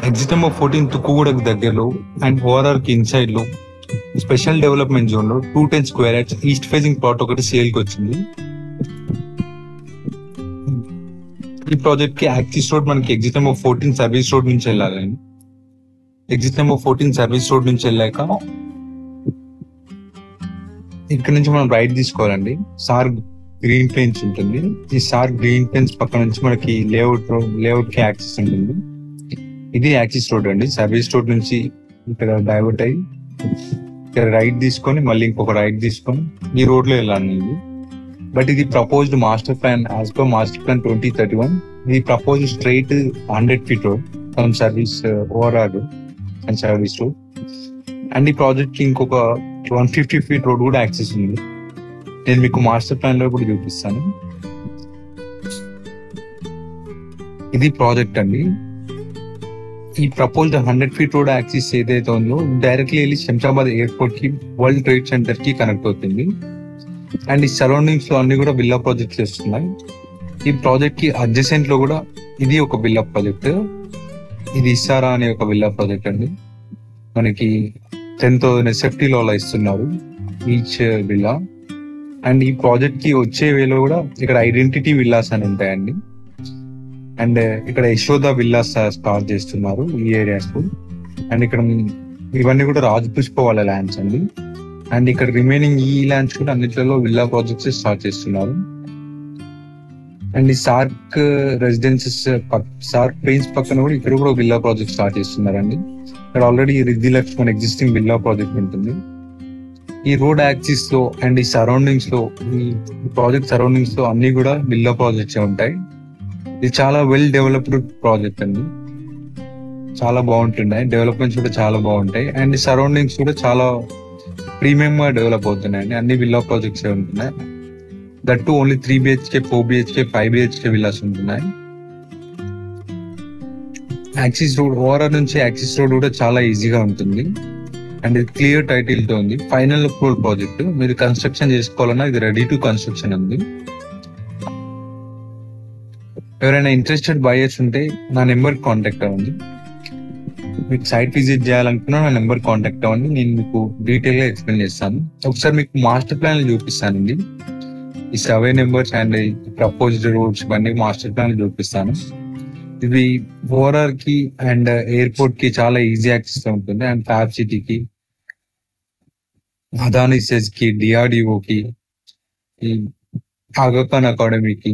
Exit number 14 తుక్కుగూడకు దగ్గరలో and ORR కి inside లో స్పెషల్ డెవలప్మెంట్ జోన్ లో 210 square yards east facing plot ఒకటి సేల్ కి వచ్చింది. ఈ ప్రాజెక్ట్ కి యాక్సిస్ రోడ్ మనకి ఎగ్జిట్ నెంబర్ 14 సర్వీస్ రోడ్ నుంచి వెళ్ళాలండి. ఎగ్జిట్ నెంబర్ 14 సర్వీస్ రోడ్ నుంచి వెళ్ళాక ఇక్కడ నుంచి మనం రైట్ తీసుకోవాలండి. సార్ గ్రీన్ ప్లేన్స్ ఉంటుంది. ఈ సార్ గ్రీన్ ప్లేన్స్ పక్క నుంచి మనకి లేఅవుట్ కి యాక్సెస్ ఉంటుంది. ఇది యాక్సిస్ రోడ్ అండి. సర్వీస్ రోడ్ నుంచి ఇక్కడ డైవర్ట్ అయ్యి ఇక్కడ రైట్ తీసుకొని మళ్ళీ ఇంకొక రైట్ తీసుకొని ఈ రోడ్ లో వెళ్ళాలి. బట్ ఇది proposed master plan as per master plan 2031. ఇది proposed straight 100 feet road from service ORR and service road. And ఈ ప్రాజెక్ట్ కి ఇంకొక 150 feet రోడ్ కూడా యాక్సెస్ ఉంది. నేను మీకు మాస్టర్ ప్లాన్ లో కూడా చూపిస్తాను. ఇది ప్రాజెక్ట్ అండి. ఈ ప్రపోజ్డ్ 100 feet రోడ్ యాక్సిస్ ఏదైతే ఉందో డైరెక్ట్లీ వెళ్ళి శంషాబాద్ ఎయిర్పోర్ట్ కి వరల్డ్ ట్రేడ్ సెంటర్ కి కనెక్ట్ అవుతుంది. అండ్ ఈ సరౌండింగ్స్ లో అన్ని కూడా విల్లా ప్రాజెక్ట్స్ వస్తున్నాయి. ఈ ప్రాజెక్ట్ కి అడ్జసెంట్ లో కూడా ఇది ఒక విల్లా ప్రాజెక్ట్. ఇది ఇసారా అనే ఒక విల్లా ప్రాజెక్ట్ అండి. మనకి 10,000 SFT లో అలా ఇస్తున్నారు ఈచ్ విల్లా. అండ్ ఈ ప్రాజెక్ట్ కి వచ్చే వేలో కూడా ఇక్కడ ఐడెంటిటీ విల్లాస్ అని ఉంటాయండి. అండ్ ఇక్కడ యశోద విల్లాస్ స్టార్ట్ చేస్తున్నారు ఈ ఏరియాస్ కు. అండ్ ఇక్కడ ఇవన్నీ కూడా రాజపుష్ప వాళ్ళ ల్యాండ్స్ అండి. అండ్ ఇక్కడ రిమైనింగ్ ఈ ల్యాండ్స్ కూడా అన్నిట్లలో విల్లా ప్రాజెక్ట్స్ స్టార్ట్ చేస్తున్నారు. అండ్ ఈ సార్క్ రెసిడెన్సెస్ సార్క్ పెయిన్స్ పక్కన కూడా ఇక్కడ కూడా విల్లా ప్రాజెక్ట్ స్టార్ట్ చేస్తున్నారండి. ఇక్కడ already Riddhi Laxman existing villa project ఉంటుంది. ఈ రోడ్ యాక్సిస్ లో అండ్ ఈ సరౌండింగ్స్ లో ఈ ప్రాజెక్ట్ సరౌండింగ్స్ లో అన్ని కూడా విల్లా ప్రాజెక్ట్స్ ఉంటాయి. ఇది చాలా వెల్ డెవలప్డ్ ప్రాజెక్ట్ అండి. చాలా బాగుంటున్నాయి. డెవలప్మెంట్స్ కూడా చాలా బాగుంటాయి. అండ్ సరౌండింగ్స్ కూడా చాలా ప్రీమియం గా డెవలప్ అవుతున్నాయండి. అన్ని విల్లా ప్రాజెక్ట్స్ ఉంటున్నాయి. That to only 3 BHK 4 BHK 5 BHK villas ఉంటున్నాయి. యాక్సిస్ రోడ్ ఓఆర్ఆర్ నుంచి యాక్సిస్ రోడ్ కూడా చాలా ఈజీగా ఉంటుంది. అండ్ ఇది క్లియర్ టైటిల్ తో ఉంది. Final approval project. మీరు కన్స్ట్రక్షన్ చేసుకోవాలన్నా ఇది రెడీ టు కన్స్ట్రక్షన్ ఉంది. ఎవరైనా ఇంట్రెస్టెడ్ బయర్స్ ఉంటే నా నెంబర్ కాంటాక్ట్ అవ్వండి. మీకు సైట్ విజిట్ చేయాలనుకున్నా నా నెంబర్ కాంటాక్ట్ అవ్వండి. నేను మీకు డీటెయిల్ గా ఎక్స్ప్లెయిన్ చేస్తాను. ఒకసారి మీకు మాస్టర్ ప్లాన్ చూపిస్తానండి. ఈ survey numbers and proposed roads ఇవన్నీ మాస్టర్ ప్లాన్ చూపిస్తాను. ఇది ఓఆర్ఆర్ కి అండ్ ఎయిర్పోర్ట్ కి చాలా ఈజీ యాక్సెస్ ఉంటుంది. అండ్ ఫ్యాబ్ సిటీకి, అదానీ సెజ్ కి, డిఆర్డిఓ కి, ఈ ఆగా ఖాన్ అకాడమీకి,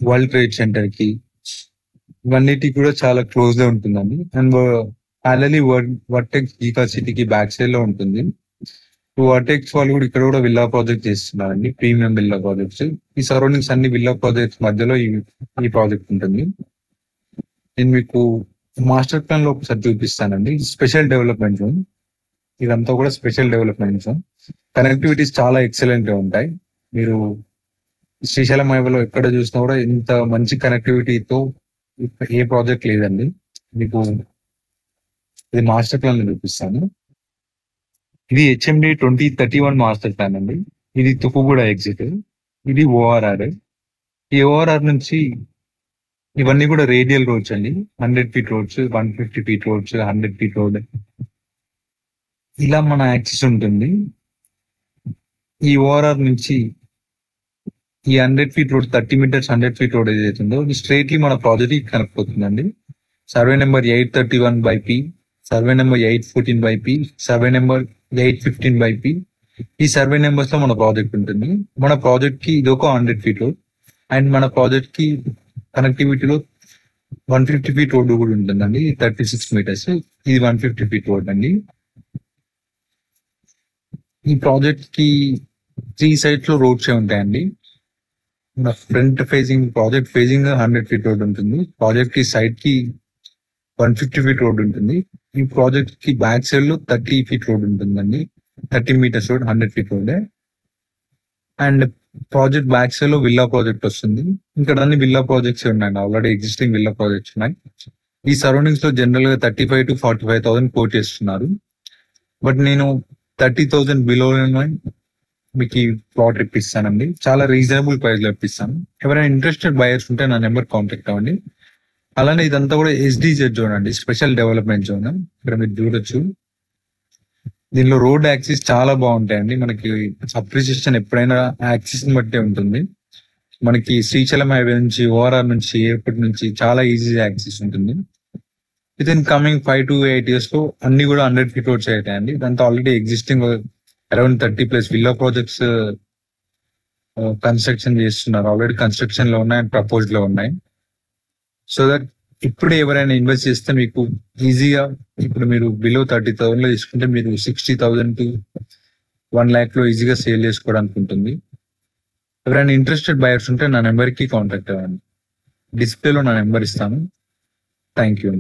వరల్డ్ ట్రేడ్ సెంటర్ కి ఇవన్నిటికి కూడా చాలా క్లోజ్ గా ఉంటుందండి. అండ్ ప్యారలీ వర్టెక్స్ జీకా సిటీకి బ్యాక్ సైడ్ లో ఉంటుంది. వర్టెక్స్ వాళ్ళు కూడా ఇక్కడ కూడా విల్లా ప్రాజెక్ట్ చేస్తున్నారండి. Premium villa projects. ఈ సరౌండింగ్స్ అన్ని విల్లా ప్రాజెక్ట్స్ మధ్యలో ఈ ప్రాజెక్ట్ ఉంటుంది. నేను మీకు మాస్టర్ ప్లాన్ లో ఒకసారి చూపిస్తానండి. Special development zone. ఇదంతా కూడా స్పెషల్ డెవలప్మెంట్ జోన్. కనెక్టివిటీస్ చాలా ఎక్సలెంట్ గా ఉంటాయి. మీరు శ్రీశైలం హైవేలో ఎక్కడ చూసినా కూడా ఇంత మంచి కనెక్టివిటీతో ఏ ప్రాజెక్ట్ లేదండి. మీకు ఇది మాస్టర్ ప్లాన్ చూపిస్తాను. ఇది HMD 2031 మాస్టర్ ప్లాన్ అండి. ఇది తుక్కుగూడ ఎగ్జిట్. ఇది ఓఆర్ఆర్. ఈ ఓఆర్ఆర్ నుంచి ఇవన్నీ కూడా రేడియల్ రోడ్స్ అండి. 100 feet roads, 150 feet roads, 100 feet road ఇలా మన యాక్సిస్ ఉంటుంది. ఈ ఓఆర్ఆర్ నుంచి ఈ 100 feet road 30 meters 100 feet road ఏదైతుందో ఇది స్ట్రైట్లీ మన ప్రాజెక్ట్ కి కనెక్ట్ అవుతుందండి. Survey number 831/P, survey number 814/P, survey number 815/P. ఈ సర్వే నెంబర్స్ లో మన ప్రాజెక్ట్ ఉంటుంది. మన ప్రాజెక్ట్ కి ఇది ఒక 100 feet రోడ్. అండ్ మన ప్రాజెక్ట్ కి కనెక్టివిటీలో 150 feet రోడ్ కూడా ఉంటుందండి. 36 meters. ఇది 150 feet రోడ్ అండి. ఈ ప్రాజెక్ట్ కి 3 sides లో రోడ్స్ ఉంటాయండి. మన front facing project facing 100 feet road ఉంటుంది. ప్రాజెక్ట్ కి సైడ్ కి 150 feet రోడ్ ఉంటుంది. ఈ ప్రాజెక్ట్ కి బ్యాక్ సైడ్ లో 30 feet రోడ్ ఉంటుందండి. 30 meters road 100 feet road. And project back side లో విల్లా ప్రాజెక్ట్ వస్తుంది. ఇక్కడ అన్ని విల్లా ప్రాజెక్ట్స్ ఉన్నాయండి. ఆల్రెడీ ఎగ్జిస్టింగ్ విల్లా ప్రాజెక్ట్స్ ఉన్నాయి. ఈ సరౌండింగ్స్ లో జనరల్ గా 35,000 to 45,000 కోట్ చేస్తున్నారు. బట్ నేను 30,000 బిలో మీకు ఈ ప్లాట్ ఇప్పిస్తానండి. చాలా రీజనబుల్ ప్రైస్ లో ఇప్పిస్తాను. ఎవరైనా ఇంట్రెస్టెడ్ బయర్స్ ఉంటే నా నెంబర్ కాంటాక్ట్ అవ్వండి. అలానే ఇదంతా కూడా ఎస్డిజెడ్ జోన్ అండి, స్పెషల్ డెవలప్మెంట్ జోన్. ఇక్కడ మీరు చూడొచ్చు, దీనిలో రోడ్ యాక్సిస్ చాలా బాగుంటాయండి. మనకి అప్రిసియేషన్ ఎప్పుడైనా యాక్సిస్ ని బట్టే ఉంటుంది. మనకి శ్రీశైలం హైవే నుంచి, ఓఆర్ఆర్ నుంచి, ఎయిర్పోర్ట్ నుంచి చాలా ఈజీ యాక్సిస్ ఉంటుంది. With in coming 5 to 8 years లో అన్ని కూడా 100 feet రోడ్స్ అవుతాయండి. దాంతో already existing around 30+ villa projects construction చేస్తున్నారు. ఆల్రెడీ కన్స్ట్రక్షన్ లో ఉన్నాయి అండ్ ప్రపోజ్ లో ఉన్నాయి. సో దట్ ఇప్పుడు ఎవరైనా ఇన్వెస్ట్ చేస్తే మీకు ఈజీగా, ఇప్పుడు మీరు బిలో 30,000 లో తీసుకుంటే మీరు 60,000 to 1 lakh లో ఈజీగా సేల్ చేసుకోవడానికి ఉంటుంది. ఎవరైనా ఇంట్రెస్టెడ్ బయర్స్ ఉంటే నా నెంబర్కి కాంటాక్ట్ అవ్వండి. డిస్ప్లేలో నా నెంబర్ ఇస్తాను. Thank you.